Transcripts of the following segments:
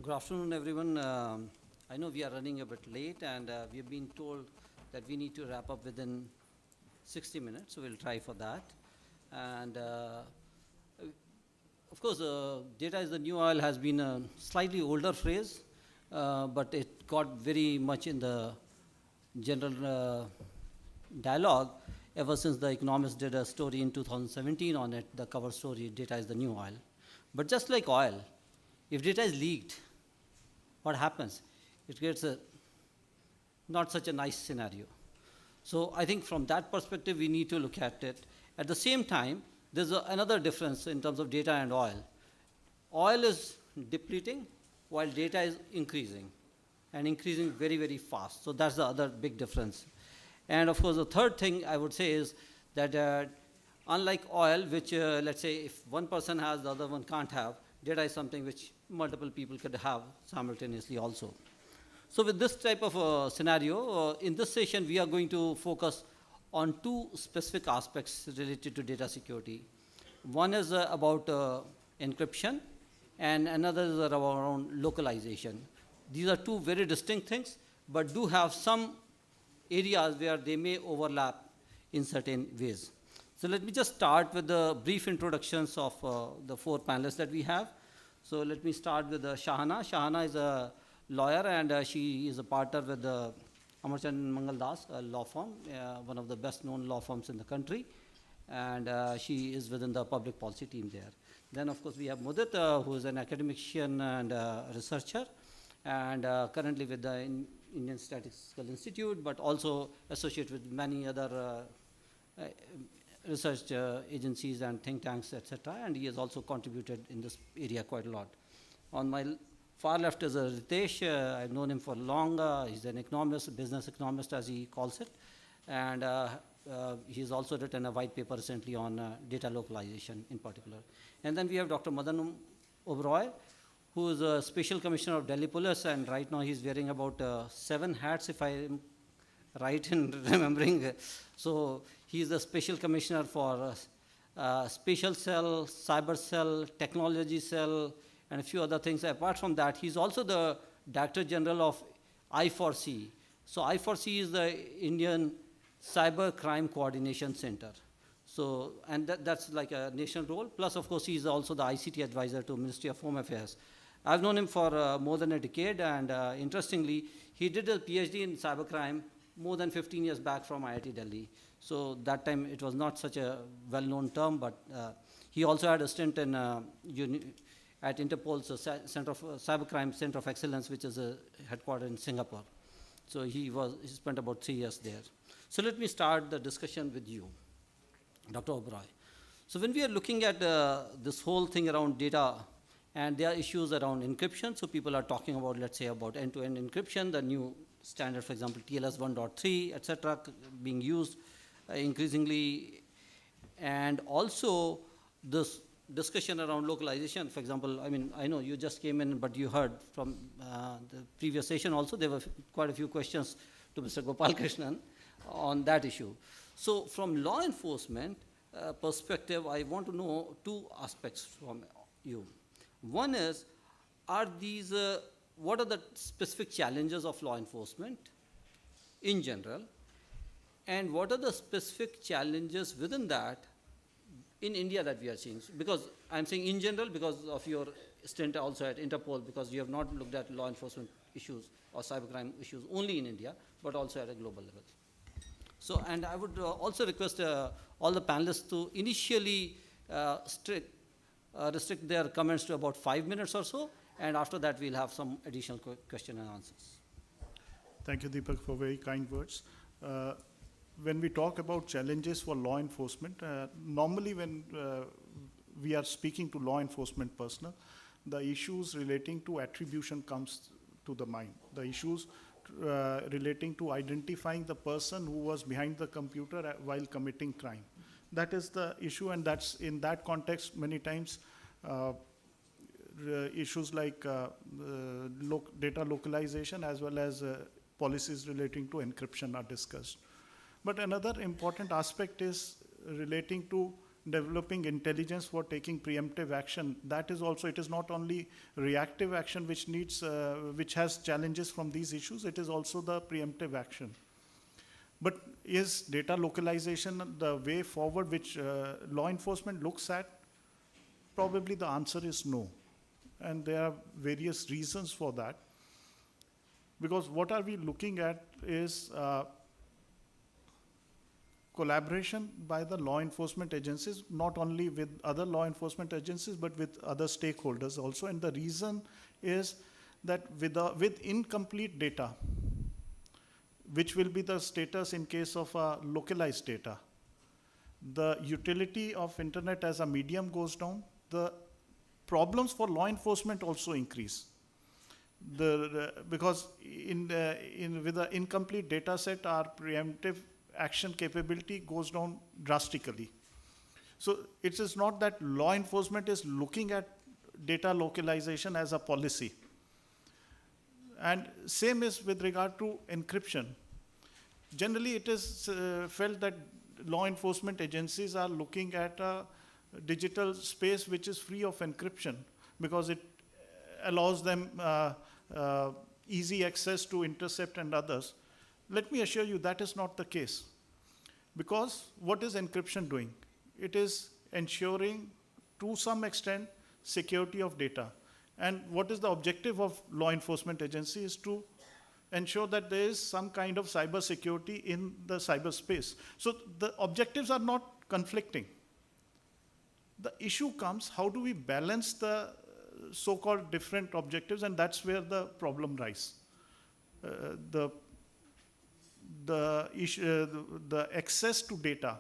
Good afternoon, everyone. I know we are running a bit late, and we have been told that we need to wrap up within 60 minutes, so we'll try for that. And of course, data is the new oil has been a slightly older phrase, but it got very much in the general dialogue ever since the Economist did a story in 2017 on it, the cover story, data is the new oil. But just like oil, if data is leaked, what happens? It creates a not such a nice scenario. So I think from that perspective, we need to look at it. At the same time, there's another difference in terms of data and oil. Oil is depleting while data is increasing, and increasing very, very fast. So that's the other big difference. And of course, the third thing I would say is that unlike oil, which let's say if one person has, the other one can't have, data is something which multiple people could have simultaneously also. So with this type of scenario, in this session, we are going to focus on two specific aspects related to data security. One is about encryption, and another is around localization. These are two very distinct things, but do have some areas where they may overlap in certain ways. So let me just start with the brief introductions of the four panelists that we have. So let me start with Shahana. Shahana is a lawyer, and she is a partner with the Amarchand Mangal Das, a law firm, one of the best known law firms in the country. And she is within the public policy team there. Then of course we have Mudit, who is an academician and researcher, and currently with the Indian Statistical Institute, but also associated with many other research agencies and think tanks, etc. And he has also contributed in this area quite a lot. On my far left is Ritesh. I've known him for long. He's an economist, business economist as he calls it. And he's also written a white paper recently on data localization in particular. And then we have Dr. Madan Oberoi, who is a Special Commissioner of Delhi Police, and right now he's wearing about 7 hats, if I'm right in remembering. So he's the Special Commissioner for Spatial Cell, Cyber Cell, Technology Cell, and a few other things. Apart from that, he's also the Director General of I4C. So I4C is the Indian Cyber Crime Coordination Center. So, and that's like a national role. Plus, of course, he's also the ICT advisor to Ministry of Home Affairs. I've known him for more than a decade, and interestingly, he did a PhD in cybercrime more than 15 years back from IIT Delhi. So that time it was not such a well-known term, but he also had a stint in at Interpol's Center of Cybercrime Center of Excellence, which is headquartered in Singapore. So he spent about 3 years there. So let me start the discussion with you, Dr. Oberoi. So when we are looking at this whole thing around data, and there are issues around encryption, so people are talking about, let's say, about end-to-end encryption, the new standard, for example, TLS 1.3, etc., being used increasingly, and also this discussion around localization. For example, I mean, I know you just came in, but you heard from the previous session also, there were quite a few questions to Mr. Gopal Krishnan on that issue. So from law enforcement perspective, I want to know two aspects from you. One is, what are the specific challenges of law enforcement in general, and what are the specific challenges within that in India that we are seeing? Because I'm saying in general because of your stint also at Interpol, because you have not looked at law enforcement issues or cybercrime issues only in India, but also at a global level. So, and I would also request all the panelists to initially restrict their comments to about 5 minutes or so, and after that we'll have some additional question and answers. Thank you, Deepak, for very kind words. When we talk about challenges for law enforcement, normally when we are speaking to law enforcement personnel, the issues relating to attribution comes to the mind. The issues relating to identifying the person who was behind the computer while committing crime. That is the issue, and that's in that context many times issues like data localization as well as policies relating to encryption are discussed. But another important aspect is relating to developing intelligence for taking preemptive action. That is also, it is not only reactive action which needs, which has challenges from these issues, it is also the preemptive action. But is data localization the way forward which law enforcement looks at? Probably the answer is no. And there are various reasons for that. Because what are we looking at is collaboration by the law enforcement agencies, not only with other law enforcement agencies, but with other stakeholders also. And the reason is that with incomplete data, which will be the status in case of localized data, the utility of internet as a medium goes down, the problems for law enforcement also increase. Because with the incomplete data set, our preemptive action capability goes down drastically. So it is not that law enforcement is looking at data localization as a policy. And same is with regard to encryption. Generally, it is felt that law enforcement agencies are looking at a digital space which is free of encryption because it allows them easy access to intercept and others. Let me assure you that is not the case. Because what is encryption doing? It is ensuring, to some extent, security of data. And what is the objective of law enforcement agency is to ensure that there is some kind of cyber security in the cyberspace. So the objectives are not conflicting. The issue comes, how do we balance the so-called different objectives, and that's where the problem rises. The access to data,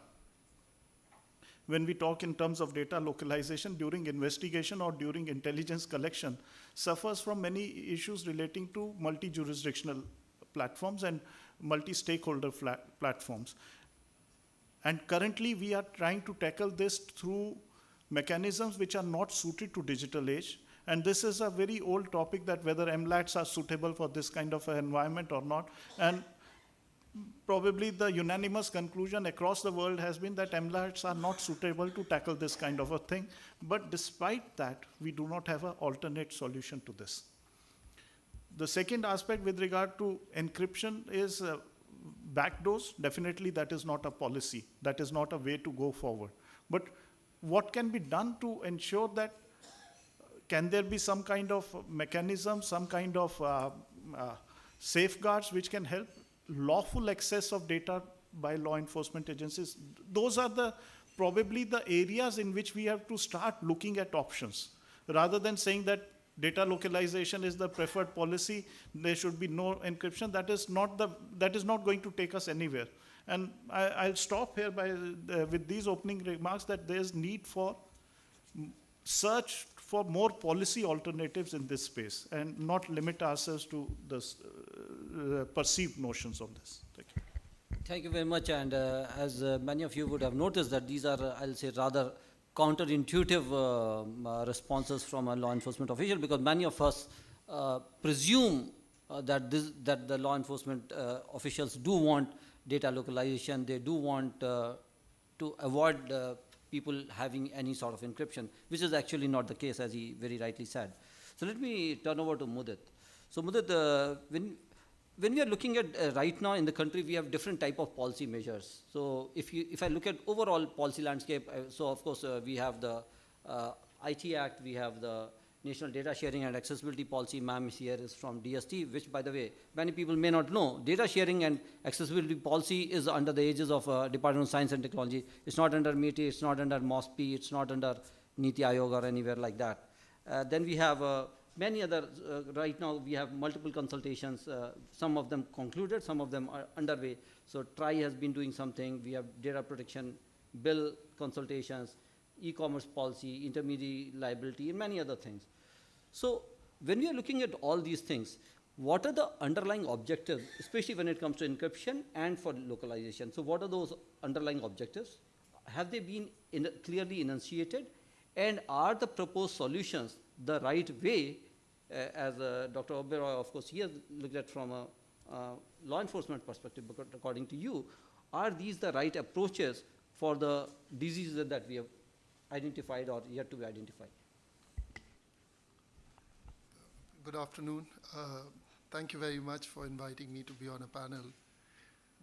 when we talk in terms of data localization during investigation or during intelligence collection, suffers from many issues relating to multi-jurisdictional platforms and multi-stakeholder platforms. And currently we are trying to tackle this through mechanisms which are not suited to digital age. And this is a very old topic, that whether MLATs are suitable for this kind of an environment or not. And probably the unanimous conclusion across the world has been that MLATs are not suitable to tackle this kind of a thing. But despite that, we do not have an alternate solution to this. The second aspect with regard to encryption is backdoors. Definitely that is not a policy. That is not a way to go forward. But what can be done to ensure that, can there be some kind of mechanism, some kind of safeguards which can help lawful access of data by law enforcement agencies? Those are probably the areas in which we have to start looking at options. Rather than saying that data localization is the preferred policy, there should be no encryption, that is not going to take us anywhere. And I'll stop here with these opening remarks, that there's need for search for more policy alternatives in this space and not limit ourselves to the perceived notions of this. Thank you. Thank you very much. And as many of you would have noticed, that these are, I'll say, rather counterintuitive responses from a law enforcement official, because many of us presume that the law enforcement officials do want data localization. They do want to avoid people having any sort of encryption, which is actually not the case, as he very rightly said. So let me turn over to Mudit. So Mudit, when we are looking at right now in the country, we have different type of policy measures. So if I look at overall policy landscape, so of course we have the IT Act, we have the National Data Sharing and Accessibility Policy. Ma'am here is from DST, which, by the way, many people may not know. Data sharing and accessibility policy is under the aegis of Department of Science and Technology. It's not under MITI, it's not under MOSPI, it's not under Niti Aayog or anywhere like that. Then we have many other, right now we have multiple consultations, some of them concluded, some of them are underway. So TRI has been doing something. We have data protection bill consultations, e-commerce policy, intermediary liability, and many other things. So when we are looking at all these things, what are the underlying objectives, especially when it comes to encryption and for localization? So what are those underlying objectives? Have they been clearly enunciated? And are the proposed solutions the right way, as Dr. Oberoi, of course, he has looked at from a law enforcement perspective, but according to you, are these the right approaches for the diseases that we have identified or yet to be identified? Good afternoon. Thank you very much for inviting me to be on a panel.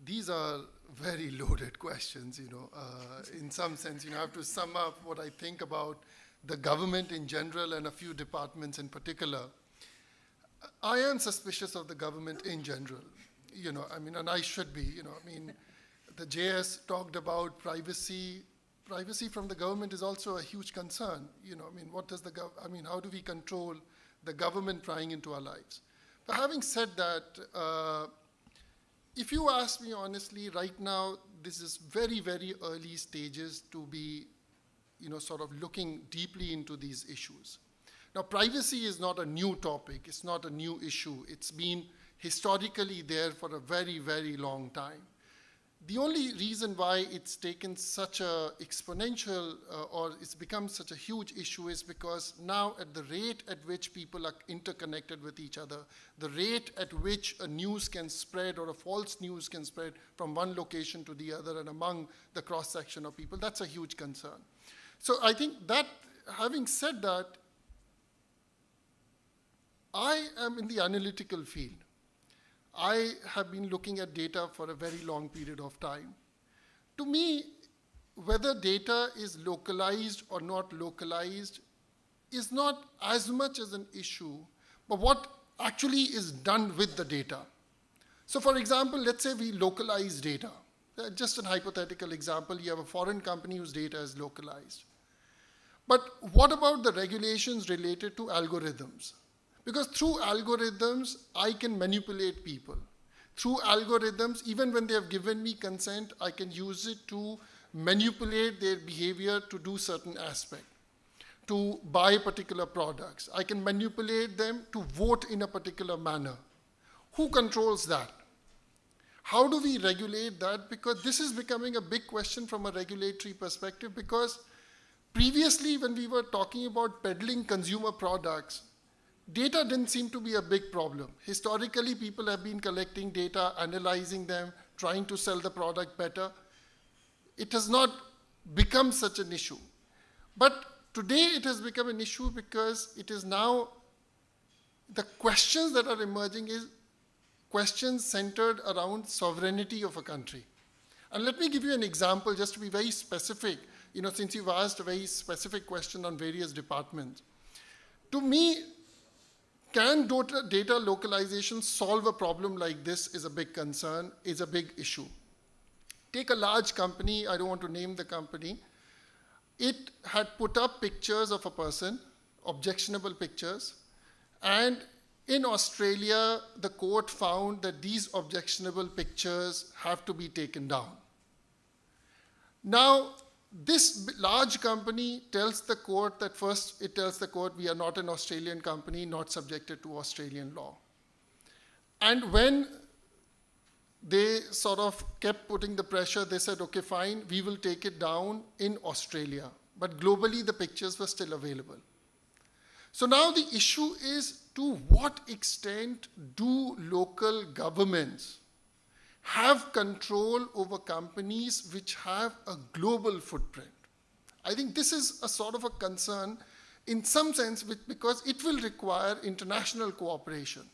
These are very loaded questions, in some sense, I have to sum up what I think about the government in general and a few departments in particular. I am suspicious of the government in general, and I should be, the JS talked about privacy. Privacy from the government is also a huge concern, what does how do we control the government prying into our lives? But having said that, if you ask me honestly, right now, this is very, very early stages to be, sort of looking deeply into these issues. Now, privacy is not a new topic. It's not a new issue. It's been historically there for a very, very long time. The only reason why it's taken such a exponential or it's become such a huge issue is because now at the rate at which people are interconnected with each other, the rate at which a news can spread or a false news can spread from one location to the other and among the cross-section of people, that's a huge concern. So I think that, having said that, I am in the analytical field. I have been looking at data for a very long period of time. To me, whether data is localized or not localized is not as much as an issue, but what actually is done with the data. So for example, let's say we localize data. Just a hypothetical example, you have a foreign company whose data is localized. But what about the regulations related to algorithms? Because through algorithms, I can manipulate people. Through algorithms, even when they have given me consent, I can use it to manipulate their behavior to do certain aspect, to buy particular products. I can manipulate them to vote in a particular manner. Who controls that? How do we regulate that? Because this is becoming a big question from a regulatory perspective, because previously when we were talking about peddling consumer products, data didn't seem to be a big problem. Historically, people have been collecting data, analyzing them, trying to sell the product better. It has not become such an issue. But today it has become an issue because it is now, the questions that are emerging is questions centered around sovereignty of a country. And let me give you an example just to be very specific, since you've asked a very specific question on various departments. To me, can data localization solve a problem like this is a big concern, is a big issue. Take a large company, I don't want to name the company. It had put up pictures of a person, objectionable pictures, and in Australia, the court found that these objectionable pictures have to be taken down. Now, this large company tells the court that first, it tells the court we are not an Australian company, not subjected to Australian law. And when they sort of kept putting the pressure, they said, okay, fine, we will take it down in Australia. But globally, the pictures were still available. So now the issue is, to what extent do local governments have control over companies which have a global footprint? I think this is a sort of a concern in some sense because it will require international cooperation.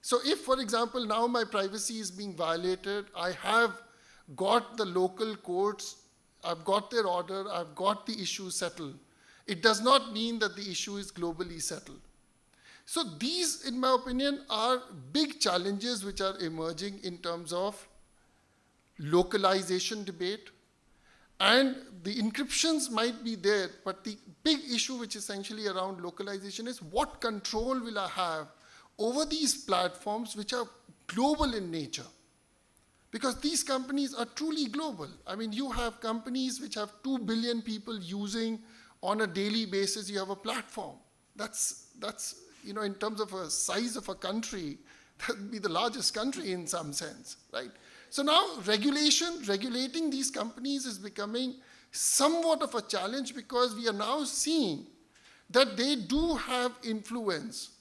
So if, for example, now my privacy is being violated, I have got the local courts, I've got their order, I've got the issue settled. It does not mean that the issue is globally settled. So these, in my opinion, are big challenges which are emerging in terms of localization debate. And the encryptions might be there, but the big issue which is essentially around localization is what control will I have over these platforms which are global in nature? Because these companies are truly global. I mean, you have companies which have 2 billion people using on a daily basis, you have a platform. That's in terms of a size of a country, that would be the largest country in some sense, right? So now regulating these companies is becoming somewhat of a challenge because we are now seeing that they do have influence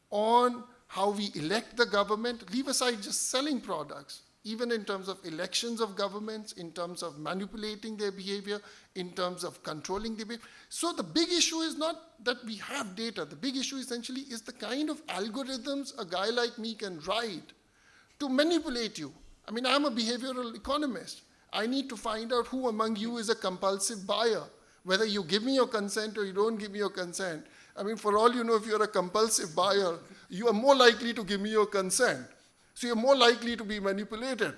on how we elect the government. Leave aside just selling products. even in terms of elections of governments, in terms of manipulating their behavior, in terms of controlling their behavior. So the big issue is not that we have data. The big issue essentially is the kind of algorithms a guy like me can write to manipulate you. I mean, I'm a behavioral economist. I need to find out who among you is a compulsive buyer, whether you give me your consent or you don't give me your consent. I mean, for all you know, if you're a compulsive buyer, you are more likely to give me your consent. So you're more likely to be manipulated.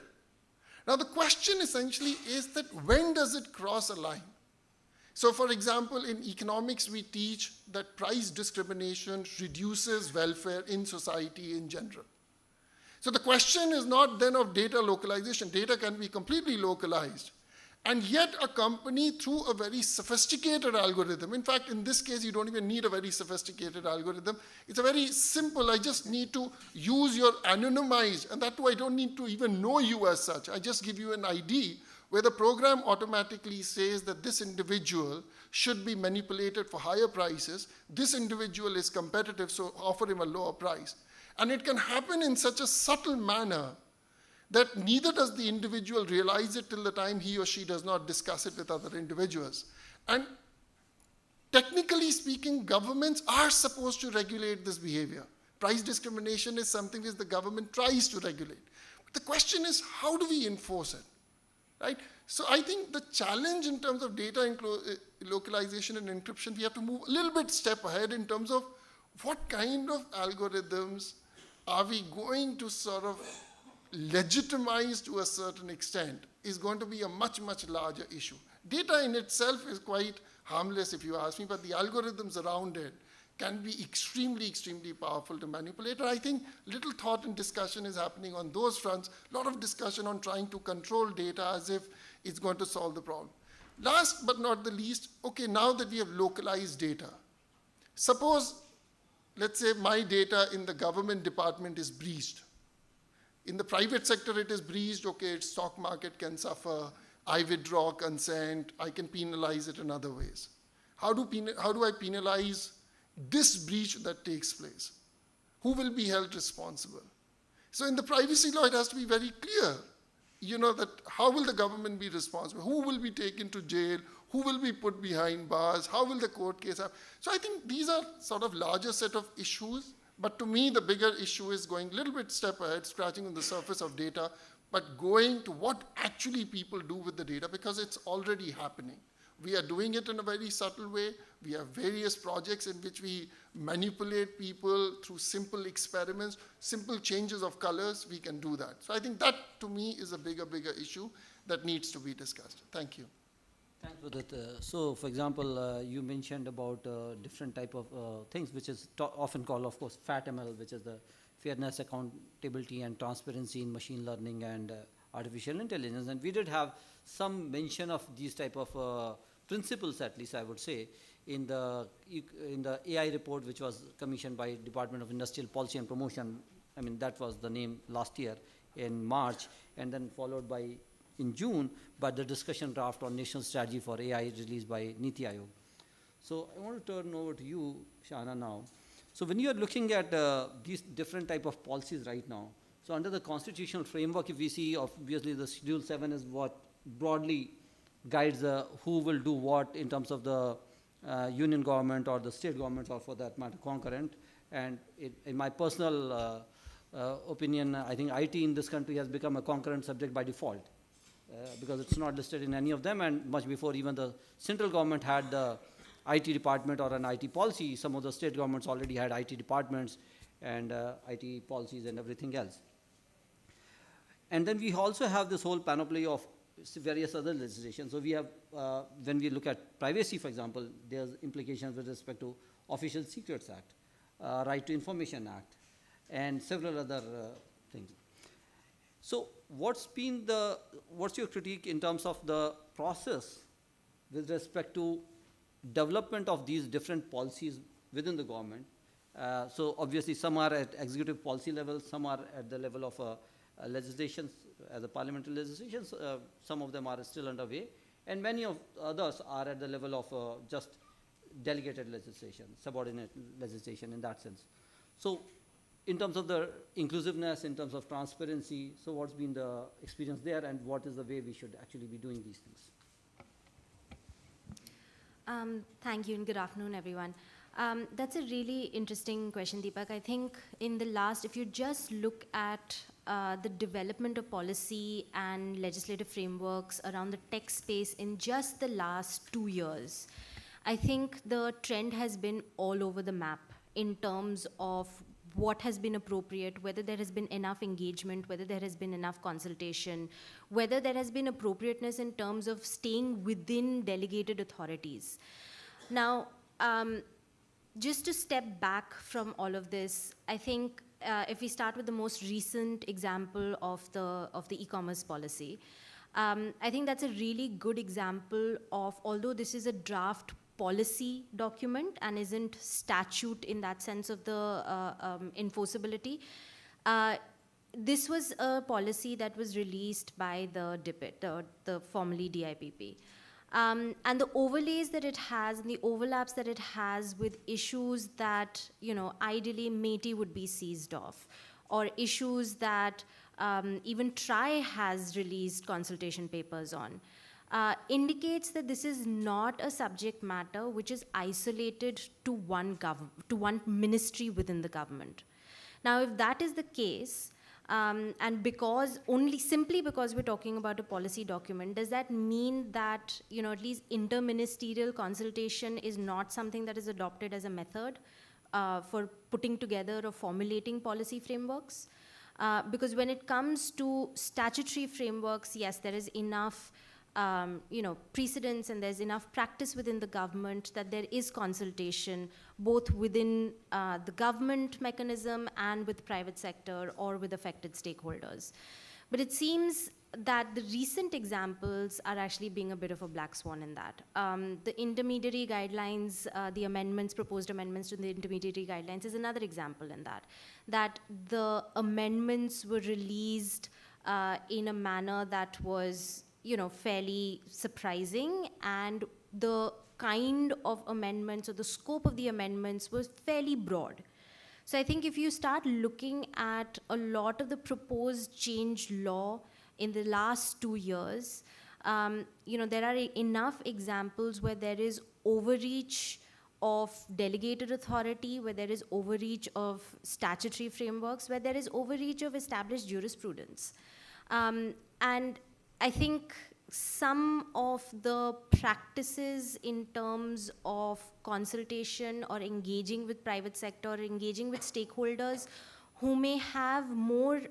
Now the question essentially is that when does it cross a line? So for example, in economics, we teach that price discrimination reduces welfare in society in general. So the question is not then of data localization. Data can be completely localized. And yet a company, through a very sophisticated algorithm, in fact, in this case, you don't even need a very sophisticated algorithm. It's a very simple, I just need to use your anonymized, and that way I don't need to even know you as such. I just give you an ID where the program automatically says that this individual should be manipulated for higher prices. This individual is competitive, so offer him a lower price. And it can happen in such a subtle manner that neither does the individual realize it till the time he or she does not discuss it with other individuals. And technically speaking, governments are supposed to regulate this behavior. Price discrimination is something which the government tries to regulate. But the question is, how do we enforce it? Right? So I think the challenge in terms of data localization and encryption, we have to move a little bit step ahead in terms of what kind of algorithms are we going to sort of legitimize to a certain extent is going to be a much, much larger issue. Data in itself is quite harmless if you ask me, but the algorithms around it can be extremely, extremely powerful to manipulate. And I think little thought and discussion is happening on those fronts, a lot of discussion on trying to control data as if it's going to solve the problem. Last but not the least, okay, now that we have localized data, suppose, let's say my data in the government department is breached. In the private sector, it is breached, okay, its stock market can suffer, I withdraw consent, I can penalize it in other ways. How do I penalize this breach that takes place? Who will be held responsible? So in the privacy law, it has to be very clear, you know, that how will the government be responsible? Who will be taken to jail? Who will be put behind bars? How will the court case happen? So I think these are sort of larger set of issues. But to me, the bigger issue is going a little bit step ahead, scratching on the surface of data, but going to what actually people do with the data, because it's already happening. We are doing it in a very subtle way. We have various projects in which we manipulate people through simple experiments, simple changes of colors, we can do that. So I think that, to me, is a bigger issue that needs to be discussed. Thank you. Thanks for that. So, for example, you mentioned about different type of things, which is often called, of course, FATML, which is the fairness, accountability, and transparency in machine learning and artificial intelligence. And we did have some mention of these type of principles, at least I would say, in the AI report, which was commissioned by Department of Industrial Policy and Promotion. I mean, that was the name last year in March, and then followed by in June, but the discussion draft on national strategy for AI released by Niti Aayog. So I want to turn over to you, Shana, now. So when you are looking at these different type of policies right now, so under the constitutional framework, if we see, obviously the Schedule 7 is what broadly guides who will do what in terms of the union government or the state governments, or for that matter, concurrent. And in my personal opinion, I think IT in this country has become a concurrent subject by default. Because it's not listed in any of them, and much before even the central government had the IT department or an IT policy, some of the state governments already had IT departments and IT policies and everything else. And then we also have this whole panoply of various other legislation. So we have, when we look at privacy, for example, there's implications with respect to Official Secrets Act, Right to Information Act, and several other things. So what's your critique in terms of the process with respect to development of these different policies within the government? So obviously some are at executive policy level, some are at the level of legislation, as a parliamentary legislation, some of them are still underway, and many of others are at the level of just delegated legislation, subordinate legislation in that sense. So in terms of the inclusiveness, in terms of transparency, so what's been the experience there, and what is the way we should actually be doing these things? Thank you, and good afternoon, everyone. That's a really interesting question, Deepak. I think in the last, if you just look at the development of policy and legislative frameworks around the tech space in just the last 2 years, I think the trend has been all over the map in terms of what has been appropriate, whether there has been enough engagement, whether there has been enough consultation, whether there has been appropriateness in terms of staying within delegated authorities. Now, just to step back from all of this, I think if we start with the most recent example of the e-commerce policy, I think that's a really good example of, although this is a draft policy document and isn't statute in that sense of the enforceability, this was a policy that was released by the DIPIT, the formerly DIPP. And the overlays that it has and the overlaps that it has with issues that, ideally MeitY would be seized off, or issues that even TRI has released consultation papers on, indicates that this is not a subject matter which is isolated to one ministry within the government. Now, if that is the case, and simply because we're talking about a policy document, does that mean that, at least interministerial consultation is not something that is adopted as a method for putting together or formulating policy frameworks? Because when it comes to statutory frameworks, yes, there is enough precedence and there's enough practice within the government that there is consultation both within the government mechanism and with private sector or with affected stakeholders. But it seems that the recent examples are actually being a bit of a black swan in that. The intermediary guidelines, the proposed amendments to the intermediary guidelines is another example in that the amendments were released in a manner that was fairly surprising, and the kind of amendments or the scope of the amendments was fairly broad. So I think if you start looking at a lot of the proposed change law in the last 2 years, there are enough examples where there is overreach of delegated authority, where there is overreach of statutory frameworks, where there is overreach of established jurisprudence. And I think some of the practices in terms of consultation or engaging with private sector, or engaging with stakeholders who may have more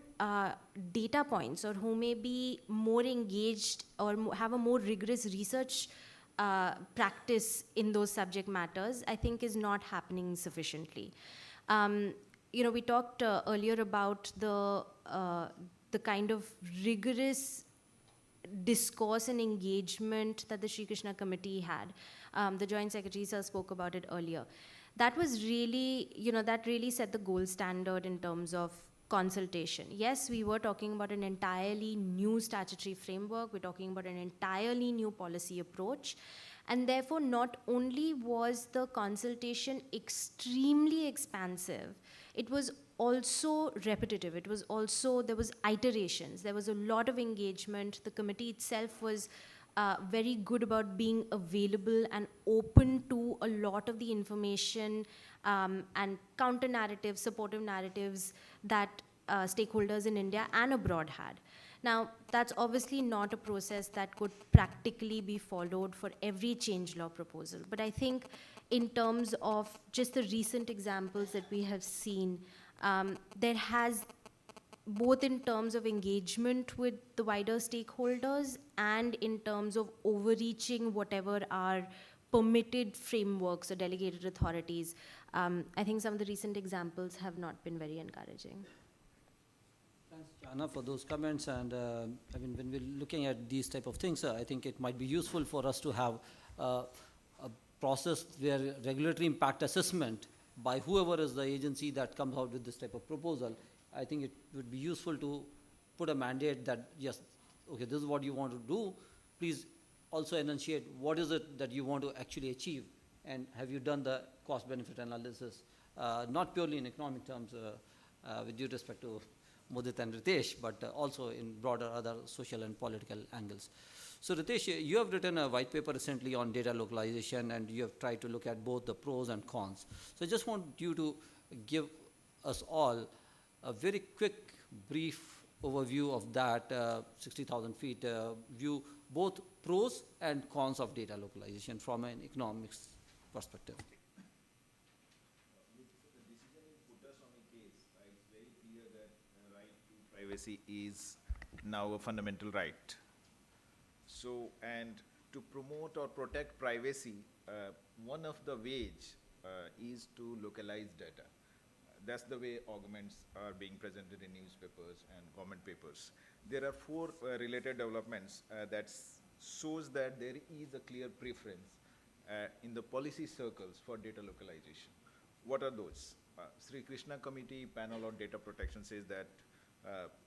data points or who may be more engaged or have a more rigorous research practice in those subject matters, I think is not happening sufficiently. We talked earlier about the kind of rigorous discourse and engagement that the Sri Krishna committee had. The Joint Secretary sir spoke about it earlier. That was really, that really set the gold standard in terms of consultation. Yes, we were talking about an entirely new statutory framework, we're talking about an entirely new policy approach, and therefore not only was the consultation extremely expansive, it was also repetitive. It was also, there was iterations, there was a lot of engagement. The committee itself was very good about being available and open to a lot of the information and counter narratives, supportive narratives that stakeholders in India and abroad had. Now, that's obviously not a process that could practically be followed for every change law proposal. But I think in terms of just the recent examples that we have seen, there has, both in terms of engagement with the wider stakeholders and in terms of overreaching whatever are permitted frameworks or delegated authorities, I think some of the recent examples have not been very encouraging. Thanks, Jana, for those comments. And when we're looking at these type of things, I think it might be useful for us to have a process where regulatory impact assessment by whoever is the agency that comes out with this type of proposal. I think it would be useful to put a mandate that, yes, okay, this is what you want to do. Please also enunciate what is it that you want to actually achieve, and have you done the cost-benefit analysis, not purely in economic terms, with due respect to Mudit and Ritesh, but also in broader other social and political angles. So Ritesh, you have written a white paper recently on data localization, and you have tried to look at both the pros and cons. So I just want you to give us all a very quick, brief overview of that 60,000 feet view, both pros and cons of data localization from an economics perspective. Privacy is now a fundamental right. So, and to promote or protect privacy, one of the ways is to localize data. That's the way arguments are being presented in newspapers and government papers. There are four related developments that shows that there is a clear preference in the policy circles for data localization. What are those? Sri Krishna Committee panel on data protection says that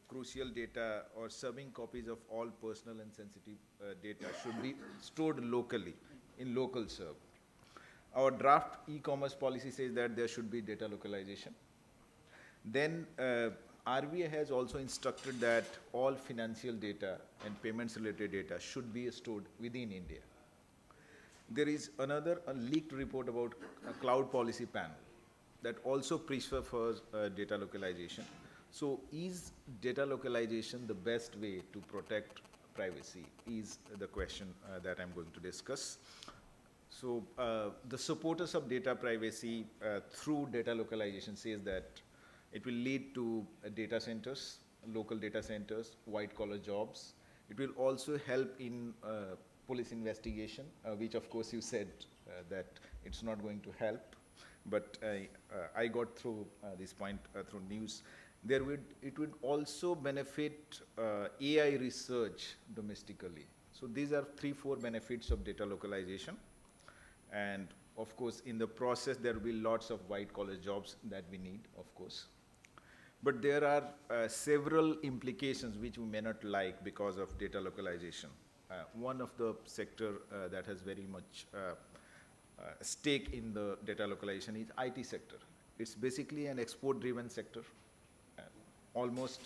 crucial data or serving copies of all personal and sensitive data should be stored locally in local serve. Our draft e-commerce policy says that there should be data localization. Then RBI has also instructed that all financial data and payments related data should be stored within India. There is another leaked report about a cloud policy panel that also prefers data localization. So is data localization the best way to protect privacy is the question that I'm going to discuss. So the supporters of data privacy through data localization says that it will lead to data centers, local data centers, white collar jobs. It will also help in police investigation, which of course you said that it's not going to help, but I got through this point through news. It would also benefit AI research domestically. So these are 3-4 benefits of data localization. And of course, in the process, there will be lots of white collar jobs that we need, of course. But there are several implications which we may not like because of data localization. One of the sector that has very much stake in the data localization is IT sector. It's basically an export-driven sector. Almost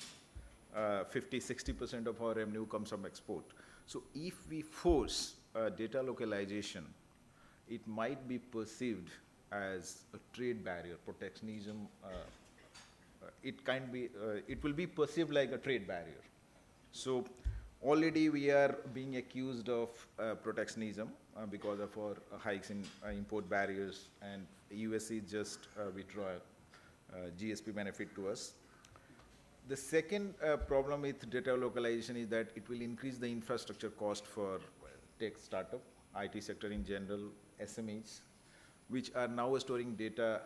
50–60% of our revenue comes from export. So if we force data localization, it might be perceived as a trade barrier, protectionism. It will be perceived like a trade barrier. So already we are being accused of protectionism because of our hikes in import barriers, and USA just withdraw GSP benefit to us. The second problem with data localization is that it will increase the infrastructure cost for tech startup, IT sector in general, SMEs, which are now storing data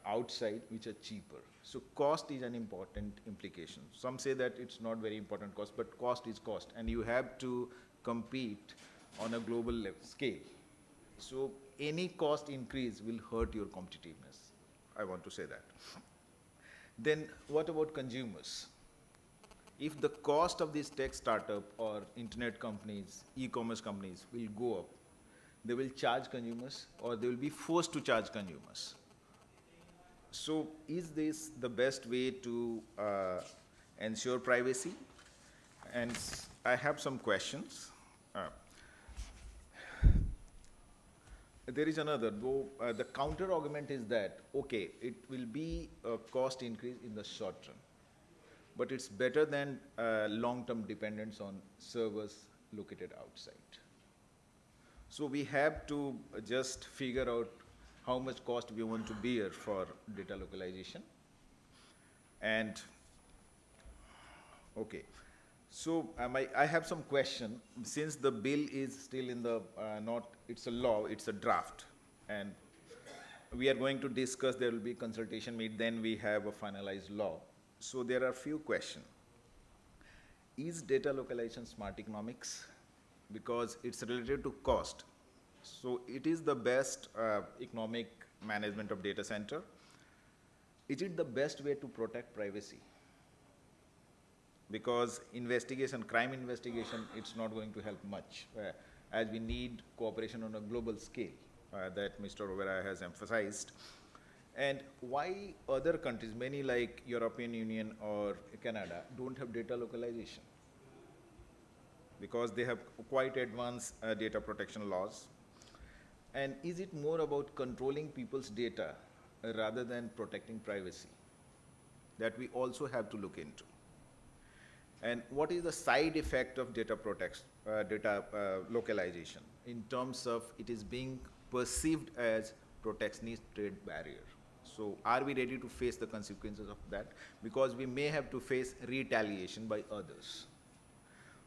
outside, which are cheaper. So cost is an important implication. Some say that it's not very important cost, but cost is cost, and you have to compete on a global scale. So any cost increase will hurt your competitiveness. I want to say that. Then what about consumers? If the cost of this tech startup or internet companies, e-commerce companies will go up, they will charge consumers or they will be forced to charge consumers. So is this the best way to ensure privacy? And I have some questions. There is another, though the counter argument is that, okay, it will be a cost increase in the short term, but it's better than long-term dependence on servers located outside. So we have to just figure out how much cost we want to bear for data localization. And, okay. So I have some question. Since the bill is still in the, it's a law, it's a draft. And we are going to discuss, there will be consultation meet, then we have a finalized law. So there are a few questions. Is data localization smart economics? Because it's related to cost. So it is the best economic management of data center. Is it the best way to protect privacy? Because investigation, crime investigation, it's not going to help much, as we need cooperation on a global scale that Mr. Oberoi has emphasized. And why other countries, many like European Union or Canada, don't have data localization? Because they have quite advanced data protection laws. And is it more about controlling people's data rather than protecting privacy? That we also have to look into. And what is the side effect of data localization in terms of it is being perceived as protectionist trade barrier? So are we ready to face the consequences of that? Because we may have to face retaliation by others.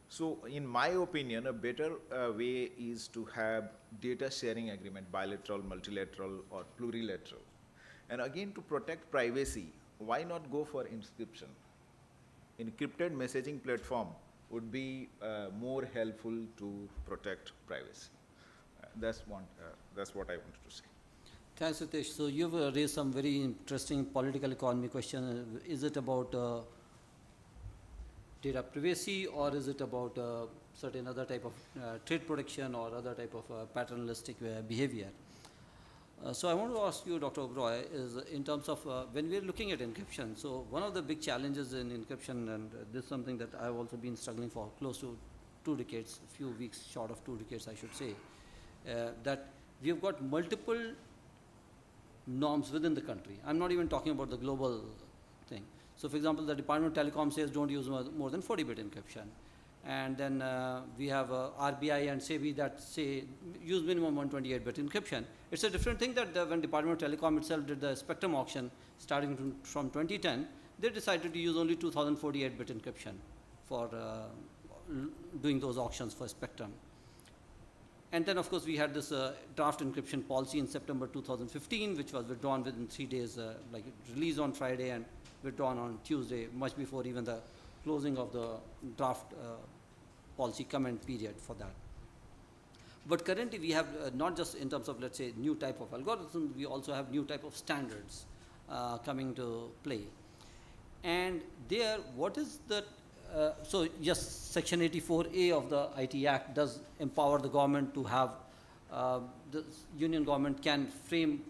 So in my opinion, a better way is to have data sharing agreement, bilateral, multilateral, or plurilateral. And again, to protect privacy, why not go for inscription? Encrypted messaging platform would be more helpful to protect privacy. That's what I wanted to say. Thanks, Ritesh. So you've raised some very interesting political economy question. Is it about data privacy, or is it about certain other type of trade protection or other type of paternalistic behavior? So I want to ask you, Dr. Oberoi, is in terms of when we're looking at encryption, so one of the big challenges in encryption, and this is something that I've also been struggling for close to 2 decades, a few weeks short of 2 decades, I should say, that we've got multiple norms within the country. I'm not even talking about the global thing. So for example, the Department of Telecom says don't use more than 40-bit encryption. And then we have RBI and SEBI that say use minimum 128-bit encryption. It's a different thing that when Department of Telecom itself did the spectrum auction starting from 2010, they decided to use only 2048-bit encryption for doing those auctions for spectrum. And then of course we had this draft encryption policy in September 2015, which was withdrawn within 3 days, like released on Friday and withdrawn on Tuesday, much before even the closing of the draft policy comment period for that. But currently we have not just in terms of, let's say, new type of algorithms, we also have new type of standards coming to play. And there, what is the, so yes, Section 84A of the IT Act does empower the government to have, the union government can frame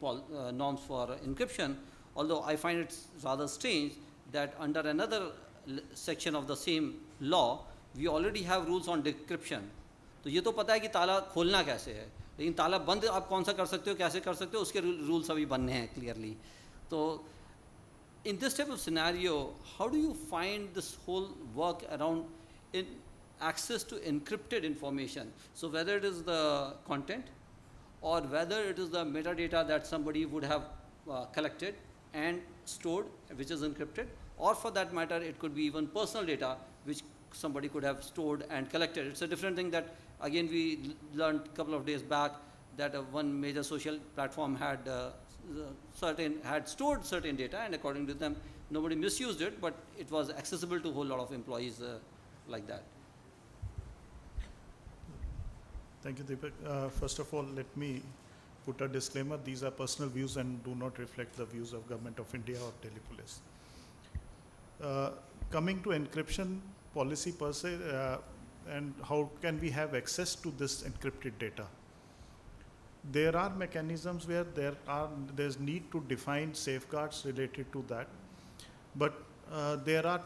norms for encryption, although I find it rather strange that under another section of the same law, we already have rules on decryption. तो ये तो पता है कि ताला खोलना कैसे है, लेकिन ताला बंद आप कौन सा कर सकते हो, कैसे कर सकते हो, उसके rules अभी बनने हैं clearly. तो in this type of scenario, how do you find this whole work around in access to encrypted information? So whether it is the content or whether it is the metadata that somebody would have collected and stored, which is encrypted, or for that matter, it could be even personal data, which somebody could have stored and collected. It's a different thing that, again, we learned a couple of days back that one major social platform had stored certain data, and according to them, nobody misused it, but it was accessible to a whole lot of employees like that. Thank you, Deepak. First of all, let me put a disclaimer. These are personal views and do not reflect the views of Government of India or Telepolice. Coming to encryption policy per se, and how can we have access to this encrypted data? There are mechanisms where there's need to define safeguards related to that, but there are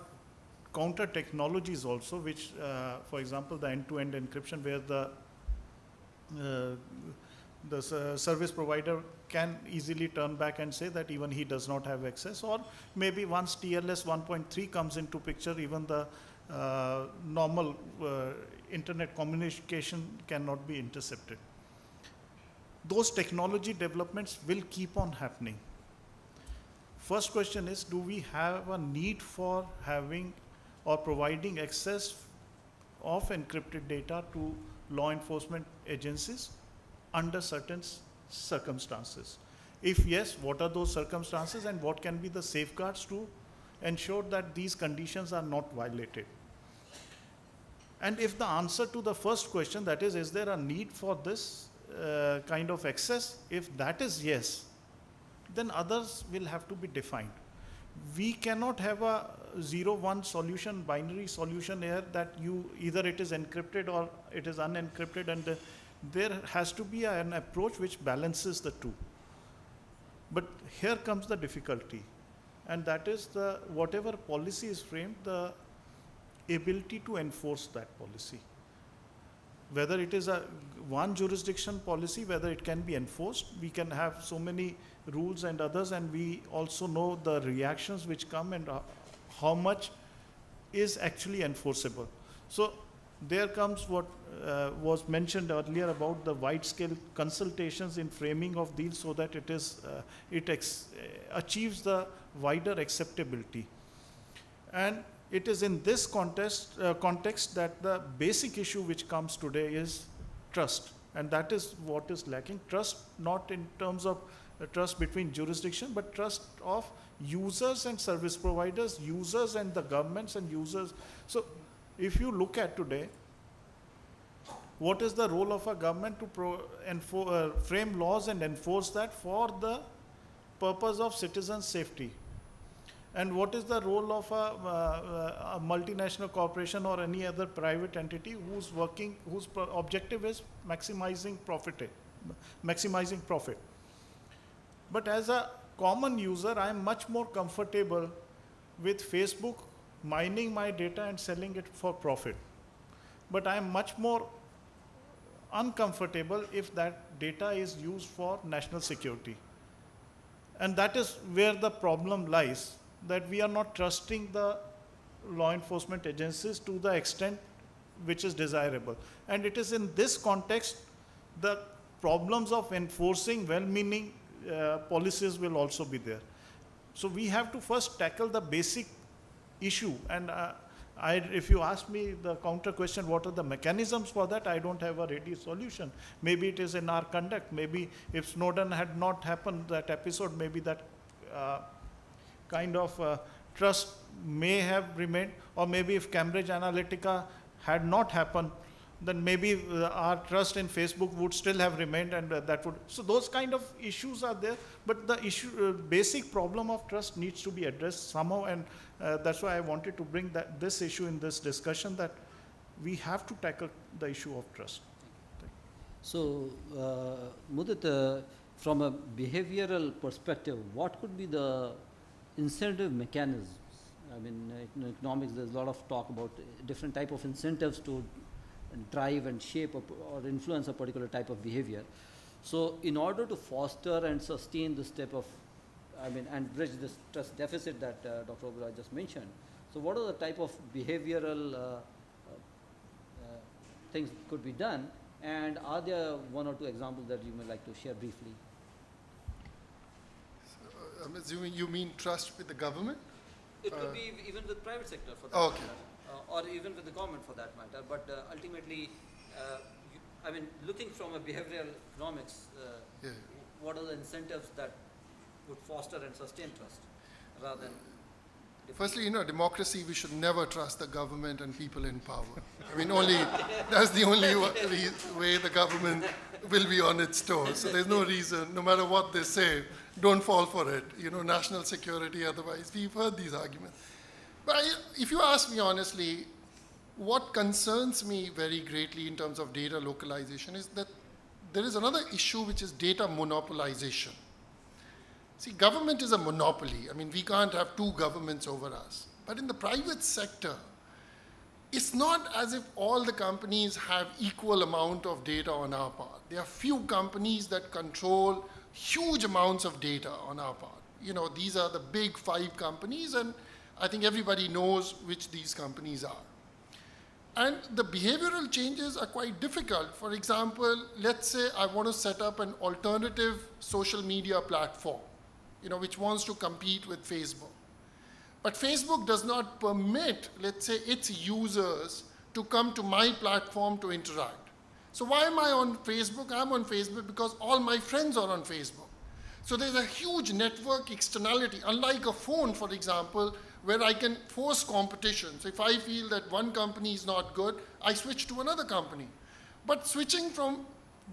counter technologies also, which, for example, the end-to-end encryption, where the service provider can easily turn back and say that even he does not have access, or maybe once TLS 1.3 comes into picture, even the normal internet communication cannot be intercepted. Those technology developments will keep on happening. First question is, do we have a need for having or providing access of encrypted data to law enforcement agencies under certain circumstances? If yes, what are those circumstances and what can be the safeguards to ensure that these conditions are not violated? And if the answer to the first question, that is there a need for this kind of access? If that is yes, then others will have to be defined. We cannot have a 0-1 solution, binary solution here, that either it is encrypted or it is unencrypted, and there has to be an approach which balances the two. But here comes the difficulty, and that is whatever policy is framed, the ability to enforce that policy. Whether it is a one jurisdiction policy, whether it can be enforced, we can have so many rules and others, and we also know the reactions which come and how much is actually enforceable. So there comes what was mentioned earlier about the wide-scale consultations in framing of deals so that achieves the wider acceptability. And it is in this context that the basic issue which comes today is trust. And that is what is lacking. Trust not in terms of trust between jurisdiction, but trust of users and service providers, users and the governments and users. So if you look at today, what is the role of a government to frame laws and enforce that for the purpose of citizens' safety? And what is the role of a multinational corporation or any other private entity whose objective is maximizing profit? But as a common user, I am much more comfortable with Facebook mining my data and selling it for profit. But I am much more uncomfortable if that data is used for national security. And that is where the problem lies, that we are not trusting the law enforcement agencies to the extent which is desirable. And it is in this context the problems of enforcing well-meaning policies will also be there. So we have to first tackle the basic issue. And if you ask me the counter question, what are the mechanisms for that, I don't have a ready solution. Maybe it is in our conduct. Maybe if Snowden had not happened, that episode, maybe that kind of trust may have remained, or maybe if Cambridge Analytica had not happened, then maybe our trust in Facebook would still have remained, and that would. So those kind of issues are there, but the basic problem of trust needs to be addressed somehow, and that's why I wanted to bring this issue in this discussion, that we have to tackle the issue of trust. So, Mudit, from a behavioral perspective, what could be the incentive mechanisms? I mean, in economics, there's a lot of talk about different type of incentives to drive and shape or influence a particular type of behavior. So in order to foster and sustain this type of, and bridge this trust deficit that Dr. Oberoi just mentioned, so what are the type of behavioral things could be done, and are there one or two examples that you may like to share briefly? So, I'm assuming you mean trust with the government? It could be even with private sector for that okay. matter. Or even with the government for that matter, but ultimately, looking from a behavioral economics, what are the incentives that would foster and sustain trust, rather than? Firstly, democracy, we should never trust the government and people in power. That's the only way the government will be on its toes. So there's no reason, no matter what they say, don't fall for it. National security, otherwise. We've heard these arguments. But if you ask me honestly, what concerns me very greatly in terms of data localization is that there is another issue, which is data monopolization. See, government is a monopoly. We can't have two governments over us. But in the private sector, it's not as if all the companies have equal amount of data on our part. There are few companies that control huge amounts of data on our part. These are the big 5 companies, and I think everybody knows which these companies are. And the behavioral changes are quite difficult. For example, let's say I want to set up an alternative social media platform, which wants to compete with Facebook. But Facebook does not permit, let's say, its users to come to my platform to interact. So why am I on Facebook? I'm on Facebook because all my friends are on Facebook. So there's a huge network externality, unlike a phone, for example, where I can force competition. So if I feel that one company is not good, I switch to another company. But switching from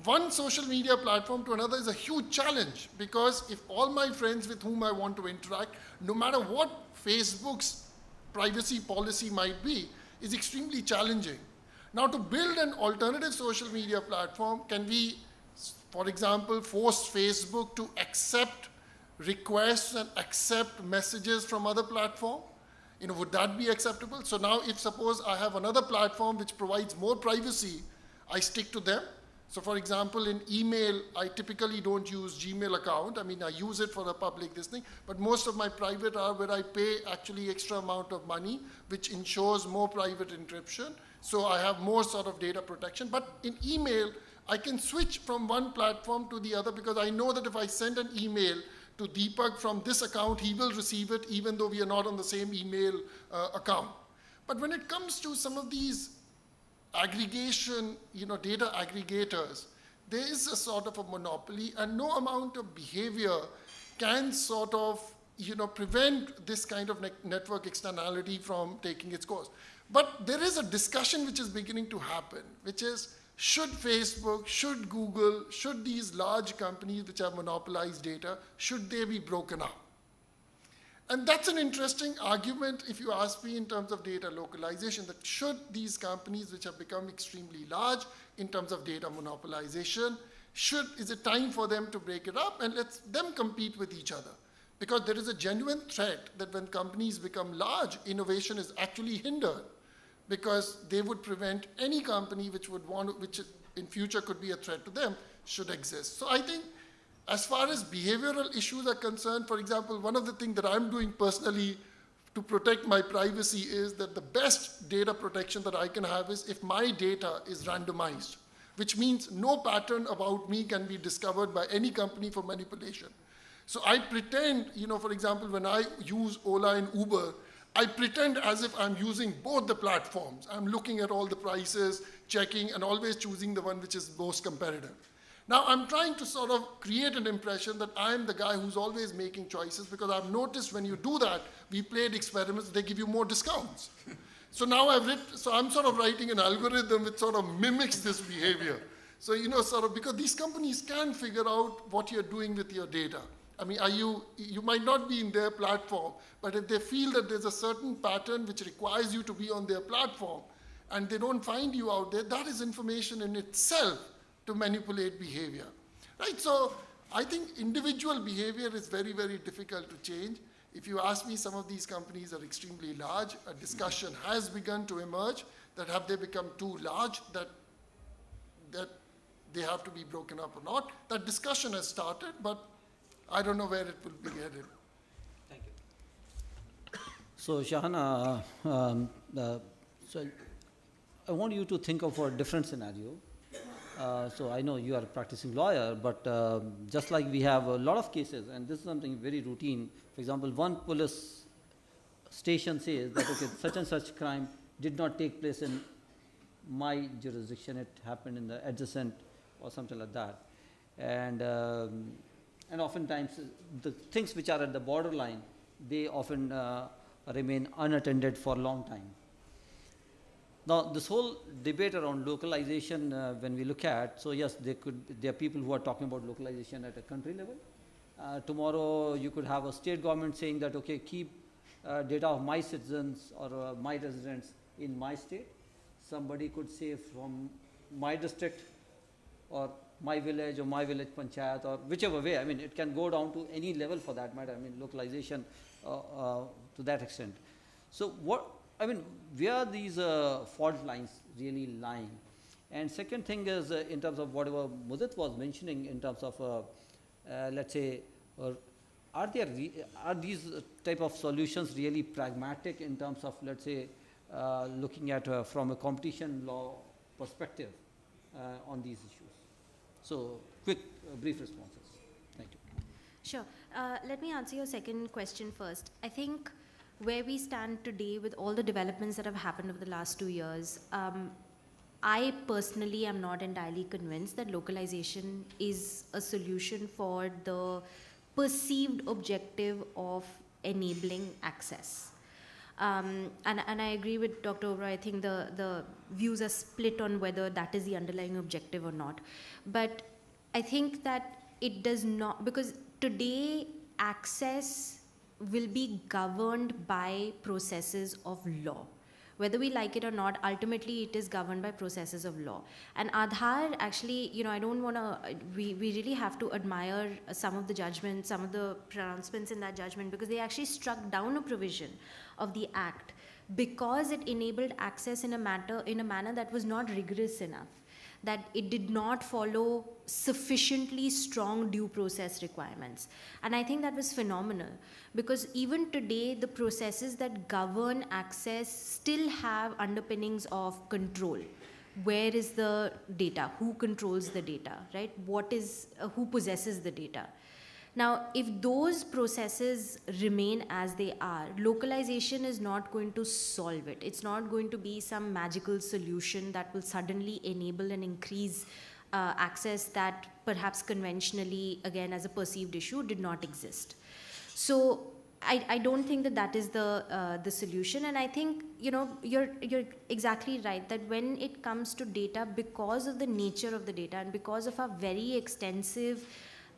one social media platform to another is a huge challenge, because if all my friends with whom I want to interact, no matter what Facebook's privacy policy might be, is extremely challenging. Now, to build an alternative social media platform, can we, for example, force Facebook to accept request and accept messages from other platform? Would that be acceptable? So now if suppose I have another platform which provides more privacy, I stick to them. So for example, in email, I typically don't use Gmail account. I mean, I use it for a public this thing, but most of my private are where I pay actually extra amount of money, which ensures more private encryption. So I have more sort of data protection. But in email, I can switch from one platform to the other because I know that if I send an email to Deepak from this account, he will receive it even though we are not on the same email account. But when it comes to some of these aggregation, data aggregators, there is a sort of a monopoly, and no amount of behavior can sort of, prevent this kind of network externality from taking its course. But there is a discussion which is beginning to happen, which is, should Facebook, should Google, should these large companies which have monopolized data, should they be broken up? And that's an interesting argument, if you ask me, in terms of data localization, that should these companies which have become extremely large in terms of data monopolization, is it time for them to break it up and let them compete with each other? Because there is a genuine threat that when companies become large, innovation is actually hindered, because they would prevent any company which in future could be a threat to them should exist. So I think as far as behavioral issues are concerned, for example, one of the things that I'm doing personally to protect my privacy is that the best data protection that I can have is if my data is randomized, which means no pattern about me can be discovered by any company for manipulation. So I pretend, for example, when I use Ola and Uber, I pretend as if I'm using both the platforms. I'm looking at all the prices, checking, and always choosing the one which is most competitive. Now, I'm trying to sort of create an impression that I'm the guy who's always making choices, because I've noticed when you do that, we played experiments, they give you more discounts. So now I'm sort of writing an algorithm which sort of mimics this behavior. So, because these companies can figure out what you're doing with your data. I mean, you might not be in their platform, but if they feel that there's a certain pattern which requires you to be on their platform, and they don't find you out there, that is information in itself to manipulate behavior, right? So I think individual behavior is very, very difficult to change. If you ask me, some of these companies are extremely large. A discussion has begun to emerge that have they become too large, that they have to be broken up or not. That discussion has started, but I don't know where it will be headed. Thank you. So Shahana, so I want you to think of a different scenario. So I know you are a practicing lawyer, but just like we have a lot of cases, and this is something very routine. For example, one police station says that, okay, such and such crime did not take place in my jurisdiction, it happened in the adjacent or something like that. And oftentimes the things which are at the borderline, they often remain unattended for a long time. Now, this whole debate around localization, when we look at, so yes, there are people who are talking about localization at a country level. Tomorrow, you could have a state government saying that, okay, keep data of my citizens or my residents in my state. Somebody could say from my district or my village panchayat, or whichever way. I mean, it can go down to any level for that matter. I mean, localization to that extent. So where are these fault lines really lying? And second thing is in terms of whatever Mudit was mentioning in terms of, let's say, are these type of solutions really pragmatic in terms of, let's say, looking at from a competition law perspective on these issues? So quick, brief responses. Thank you. Sure. Let me answer your second question first. I think where we stand today with all the developments that have happened over the last 2 years, I personally am not entirely convinced that localization is a solution for the perceived objective of enabling access. And I agree with Dr. Oberoi. I think the views are split on whether that is the underlying objective or not. But I think that it does not, because today access will be governed by processes of law, Whether we like it or not, ultimately it is governed by processes of law. And Aadhaar, actually, I don't want to, we really have to admire some of the judgments, some of the pronouncements in that judgment, because they actually struck down a provision of the Act because it enabled access in a manner that was not rigorous enough, that it did not follow sufficiently strong due process requirements. And I think that was phenomenal, because even today, the processes that govern access still have underpinnings of control. Where is the data? Who controls the data, right? Who possesses the data? Now, if those processes remain as they are, localization is not going to solve it. It's not going to be some magical solution that will suddenly enable and increase access that perhaps conventionally, again, as a perceived issue, did not exist. So I don't think that is the solution. And I think, you're exactly right that when it comes to data, because of the nature of the data and because of our very extensive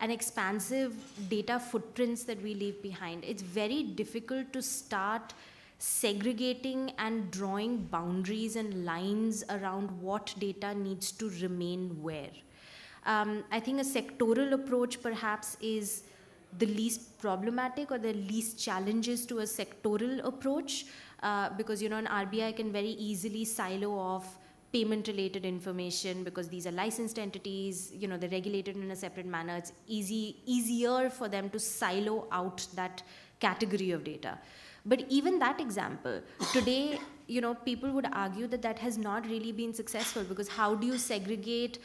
and expansive data footprints that we leave behind, it's very difficult to start segregating and drawing boundaries and lines around what data needs to remain where. I think a sectoral approach perhaps is the least problematic or the least challenges to a sectoral approach, because an RBI can very easily silo off payment-related information because these are licensed entities, they're regulated in a separate manner. It's easier for them to silo out that category of data. But even that example, today, people would argue that has not really been successful, because how do you segregate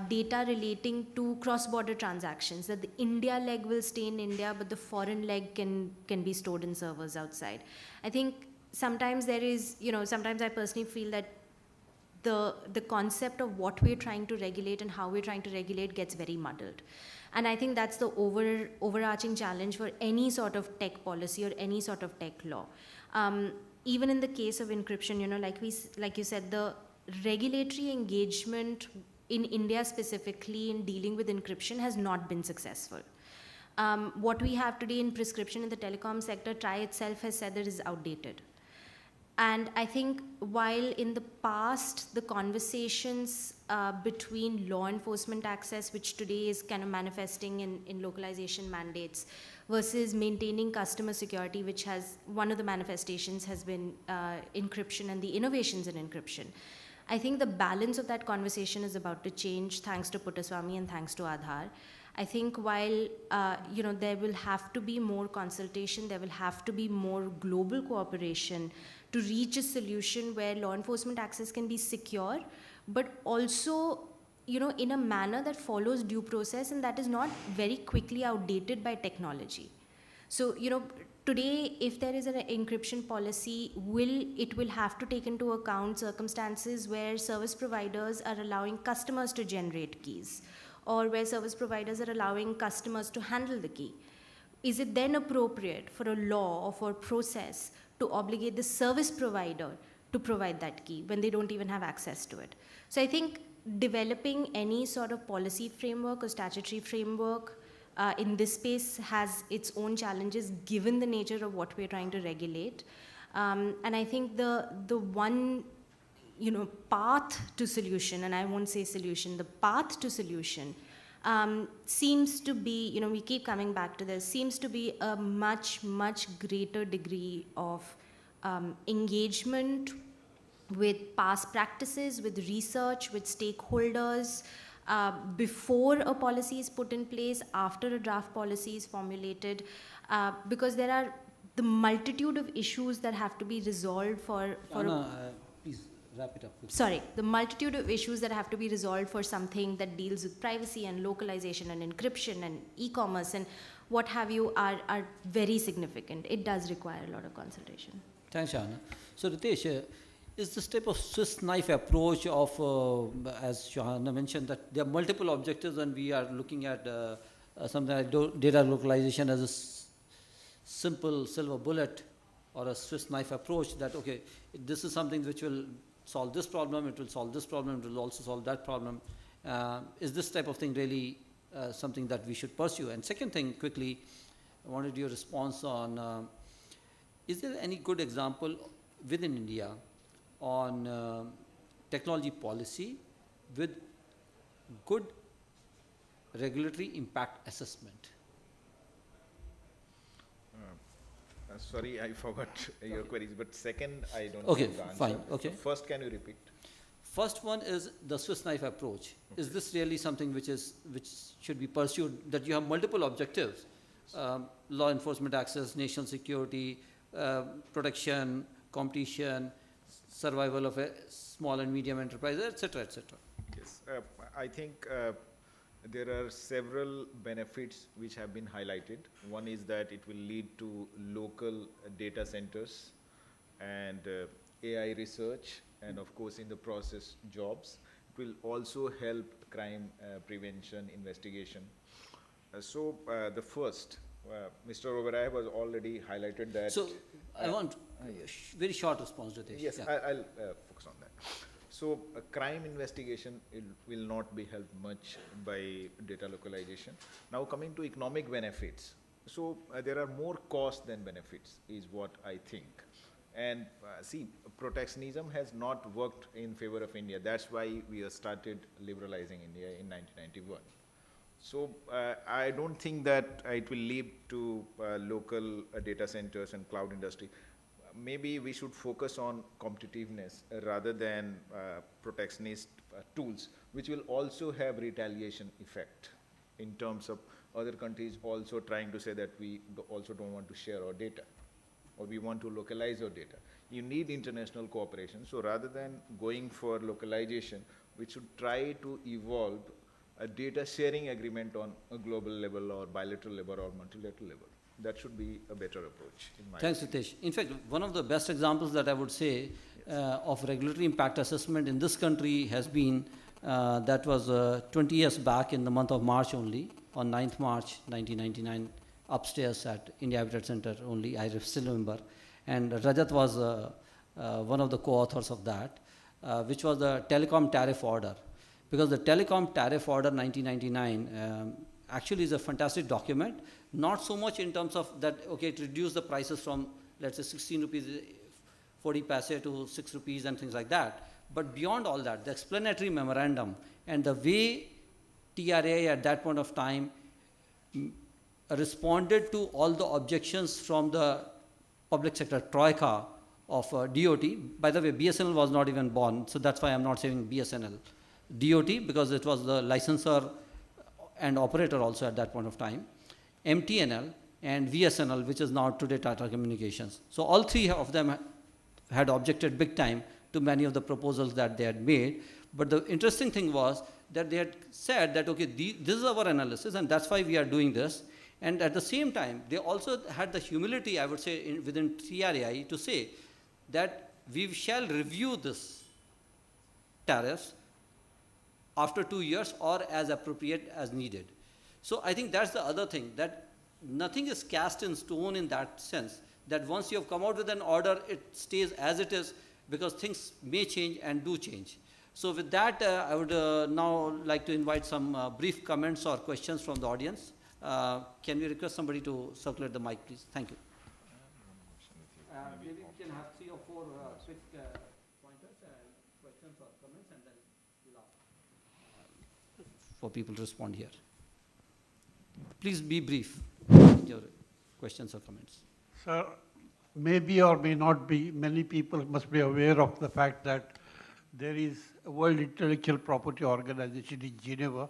data relating to cross-border transactions, that the India leg will stay in India, but the foreign leg can be stored in servers outside? I think sometimes there is, sometimes I personally feel that the concept of what we're trying to regulate and how we're trying to regulate gets very muddled. And I think that's the overarching challenge for any sort of tech policy or any sort of tech law. Even in the case of encryption, like you said, the regulatory engagement in India specifically in dealing with encryption has not been successful. What we have today in prescription in the telecom sector, TRAI itself has said that is outdated. And I think while in the past, the conversations between law enforcement access, which today is kind of manifesting in localization mandates, versus maintaining customer security, which has, one of the manifestations has been encryption and the innovations in encryption. I think the balance of that conversation is about to change thanks to Puttaswamy and thanks to Aadhaar. I think while there will have to be more consultation, there will have to be more global cooperation to reach a solution where law enforcement access can be secure, but also in a manner that follows due process and that is not very quickly outdated by technology. So today, if there is an encryption policy, it will have to take into account circumstances where service providers are allowing customers to generate keys, or where service providers are allowing customers to handle the key. Is it then appropriate for a law or for a process to obligate the service provider to provide that key when they don't even have access to it? So I think developing any sort of policy framework or statutory framework in this space has its own challenges given the nature of what we're trying to regulate. And I think the one path to solution, and I won't say solution, the path to solution seems to be, we keep coming back to this, seems to be a much, much greater degree of engagement with past practices, with research, with stakeholders, before a policy is put in place, after a draft policy is formulated, because there are the multitude of issues that have to be resolved for please wrap it up. Sorry, the multitude of issues that have to be resolved for something that deals with privacy and localization and encryption and e-commerce and what have you are very significant. It does require a lot of consultation. Thanks, Shahana. So Ritesh, is this type of Swiss knife approach of, as Shahana mentioned, that there are multiple objectives and we are looking at something like data localization as a simple silver bullet or a Swiss knife approach that, okay, this is something which will solve this problem, it will solve this problem, it will also solve that problem. Is this type of thing really something that we should pursue? And second thing, quickly, I wanted your response on, is there any good example within India on technology policy with good regulatory impact assessment. Sorry, I forgot your queries, but second, I don't Okay, know the answer. fine, okay. So first, can you repeat? First one is the Swiss knife approach. Okay. Is this really something which should be pursued, that you have multiple objectives, law enforcement access, national security, protection, competition, survival of a small and medium enterprises, etc., etc. Yes, I think there are several benefits which have been highlighted. One is that it will lead to local data centers and AI research, and of course in the process jobs. It will also help crime prevention, investigation. So the first, Mr. Oberoi was already highlighted that. So I want a very short response to this. Yes, Yeah. I'll focus on that. So crime investigation will not be helped much by data localization. Now coming to economic benefits. So there are more costs than benefits is what I think. And see, protectionism has not worked in favor of India. That's why we have started liberalizing India in 1991. So I don't think that it will lead to local data centers and cloud industry. Maybe we should focus on competitiveness rather than protectionist tools, which will also have retaliation effect in terms of other countries also trying to say that we also don't want to share our data, or we want to localize our data. You need international cooperation. So rather than going for localization, we should try to evolve a data sharing agreement on a global level or bilateral level or multilateral level. That should be a better approach, in my Thanks, opinion. Ritesh. In fact, one of the best examples that I would say of regulatory impact assessment in this country has been, that was 20 years back in the month of March only, on 9th March 1999, upstairs at India Habitat Center only, I still remember. And Rajat was one of the co-authors of that, which was the Telecom Tariff Order. Because the Telecom Tariff Order 1999 actually is a fantastic document, not so much in terms of that, okay, it reduced the prices from, let's say, 16 rupees 40 paise to 6 rupees and things like that. But beyond all that, the explanatory memorandum and the way TRAI at that point of time responded to all the objections from the public sector troika of DOT. By the way, BSNL was not even born, so that's why I'm not saying BSNL. DOT, because it was the licensor and operator also at that point of time, MTNL and VSNL, which is now today Tata Communications. So all three of them had objected big time to many of the proposals that they had made. But the interesting thing was that they had said that, okay, this is our analysis and that's why we are doing this. And at the same time, they also had the humility, I would say, within TRAI to say that we shall review this tariffs after 2 years or as appropriate as needed. So I think that's the other thing, that nothing is cast in stone in that sense, that once you have come out with an order, it stays as it is, because things may change and do change. So with that, I would now like to invite some brief comments or questions from the audience. Can we request somebody to circulate the mic, please? Thank you. Maybe we can have 3 or 4 quick pointers and questions or comments, and then we'll ask for people to respond here. Please be brief with your questions or comments. Sir, maybe or may not be, many people must be aware of the fact that there is a World Intellectual Property Organization in Geneva.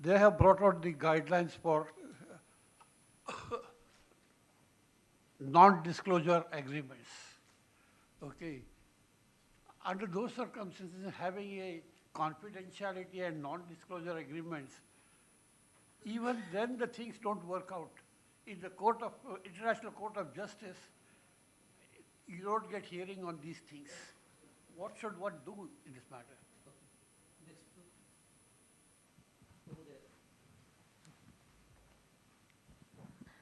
They have brought out the guidelines for non-disclosure agreements. Okay. Under those circumstances, having a confidentiality and non-disclosure agreements, even then the things don't work out. In the court of International Court of Justice, you don't get hearing on these things. What should one do in this matter?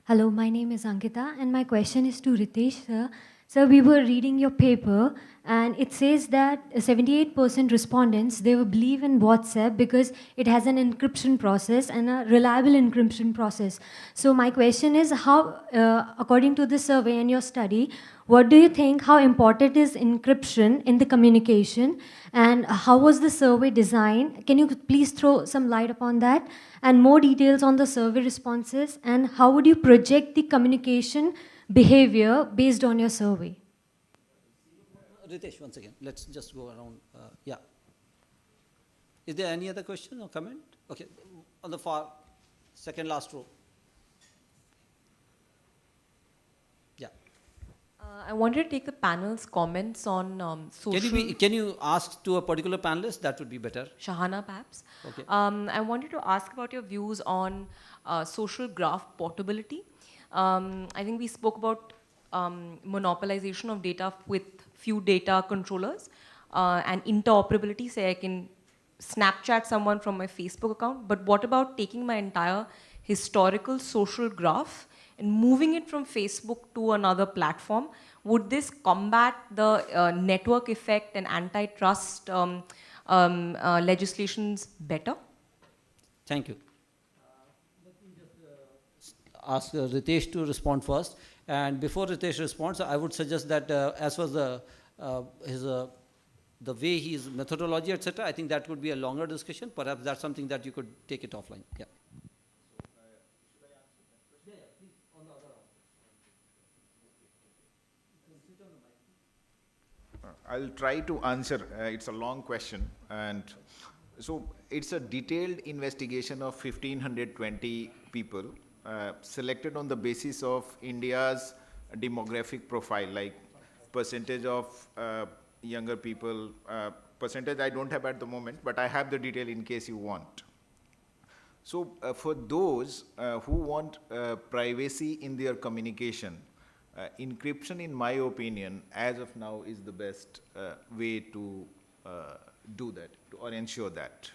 Hello, my name is Ankita, and my question is to Ritesh, sir, So we were reading your paper, and it says that 78% respondents, they will believe in WhatsApp because it has an encryption process and a reliable encryption process. So my question is, how, according to the survey and your study, what do you think, how important is encryption in the communication, and how was the survey designed? Can you please throw some light upon that? And more details on the survey responses, and how would you project the communication behavior based on your survey? Ritesh, once again, let's just go around. Yeah. Is there any other question or comment? Okay, on the far second last row. Yeah. I wanted to take the panel's comments on social... Can you ask to a particular panelist? That would be better. Shahana, perhaps. Okay. I wanted to ask about your views on social graph portability. I think we spoke about monopolization of data with few data controllers and interoperability. Say I can Snapchat someone from my Facebook account, but what about taking my entire historical social graph and moving it from Facebook to another platform? Would this combat the network effect and antitrust legislations better? Thank you. Let me just ask Ritesh to respond first. And before Ritesh responds, I would suggest that as far as the way his methodology, etc., I think that would be a longer discussion. Perhaps that's something that you could take it offline. Yeah. I'll try to answer. It's a long question, and so it's a detailed investigation of 1,520 people selected on the basis of India's demographic profile, like percentage of younger people. Percentage I don't have at the moment, but I have the detail in case you want. So for those who want privacy in their communication, encryption, in my opinion, as of now, is the best way to do that, or ensure that.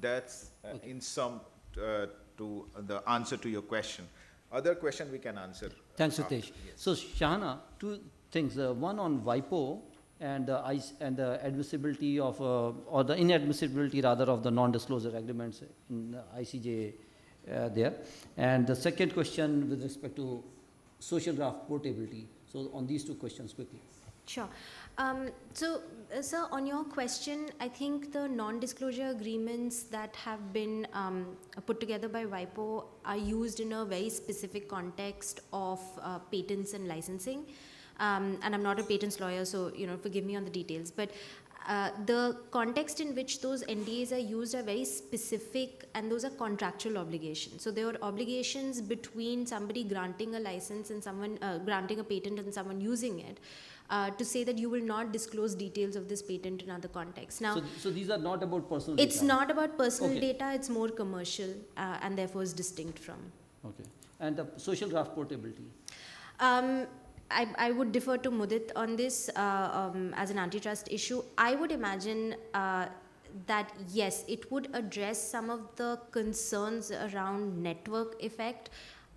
That's okay. In sum to the answer to your question. Other question we can answer. Thanks, Ritesh. Yes. So, Shahana, two things. One on WIPO and the admissibility of, or the inadmissibility rather, of the non-disclosure agreements in the ICJ there. And the second question with respect to social graph portability. So on these two questions quickly. Sure. Sir, on your question, I think the non-disclosure agreements that have been put together by WIPO are used in a very specific context of patents and licensing. And I'm not a patents lawyer, so forgive me on the details. But the context in which those NDAs are used are very specific, and those are contractual obligations. So there are obligations between somebody granting a license and someone granting a patent and someone using it to say that you will not disclose details of this patent in other contexts. Now, so these are not about personal data? It's not about personal data, it's more commercial and therefore is distinct from. Okay. And the social graph portability? I would defer to Mudit on this as an antitrust issue. I would imagine that yes, it would address some of the concerns around network effect.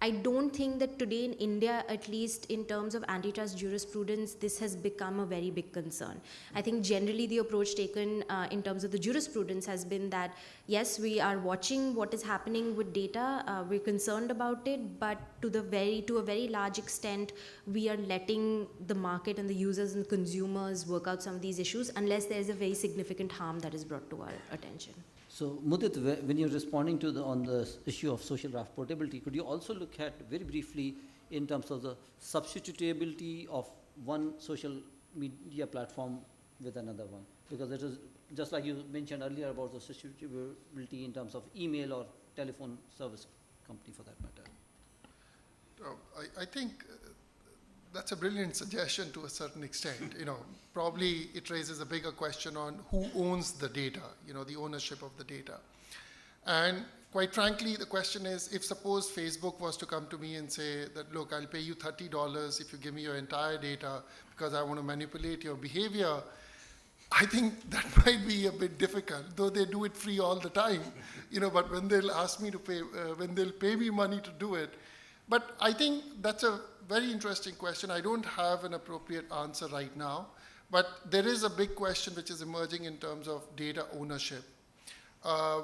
I don't think that today in India, at least in terms of antitrust jurisprudence, this has become a very big concern. I think generally the approach taken in terms of the jurisprudence has been that, yes, we are watching what is happening with data, we're concerned about it, but to a very large extent, we are letting the market and the users and consumers work out some of these issues unless there is a very significant harm that is brought to our attention. So, Mudit, when you're responding to on the issue of social graph portability, could you also look at very briefly in terms of the substitutability of one social media platform with another one? Because it is just like you mentioned earlier about the substitutability in terms of email or telephone service company for that matter. I think that's a brilliant suggestion to a certain extent. Probably it raises a bigger question on who owns the data, the ownership of the data. And quite frankly, the question is, if suppose Facebook was to come to me and say that, look, I'll pay you $30 if you give me your entire data because I want to manipulate your behavior, I think that might be a bit difficult, though they do it free all the time. But when they'll ask me to pay, when they'll pay me money to do it, But I think that's a very interesting question. I don't have an appropriate answer right now, but there is a big question which is emerging in terms of data ownership,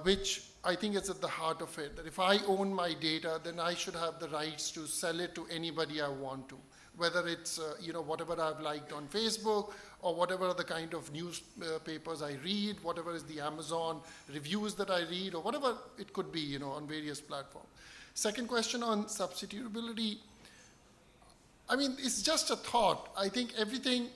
which I think is at the heart of it, that if I own my data, then I should have the rights to sell it to anybody I want to, whether it's whatever I've liked on Facebook, or whatever the kind of newspapers I read, whatever is the Amazon reviews that I read, or whatever it could be, on various platforms. Second question on substitutability, I mean, it's just a thought. I think everything,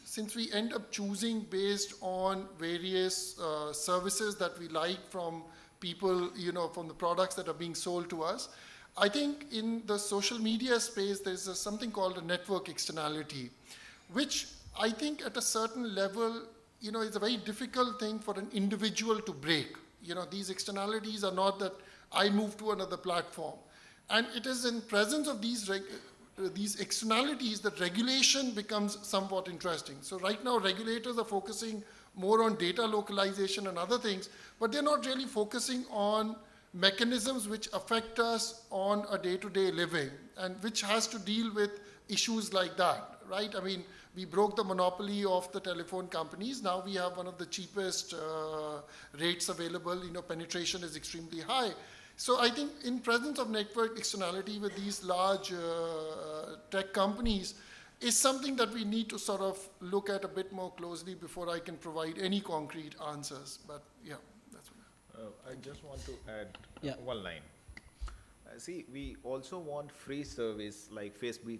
since we end up choosing based on various services that we like from people, from the products that are being sold to us, I think in the social media space, there's something called a network externality, which I think at a certain level, is a very difficult thing for an individual to break. These externalities are not that I move to another platform. And it is in presence of these externalities that regulation becomes somewhat interesting. So right now, regulators are focusing more on data localization and other things, but they're not really focusing on mechanisms which affect us on a day-to-day living, and which has to deal with issues like that, right? I mean, we broke the monopoly of the telephone companies. Now we have one of the cheapest rates available. Penetration is extremely high. So I think in presence of network externality with these large tech companies is something that we need to sort of look at a bit more closely before I can provide any concrete answers. But yeah, that's what I just want to add one line. See, we also want free service like Facebook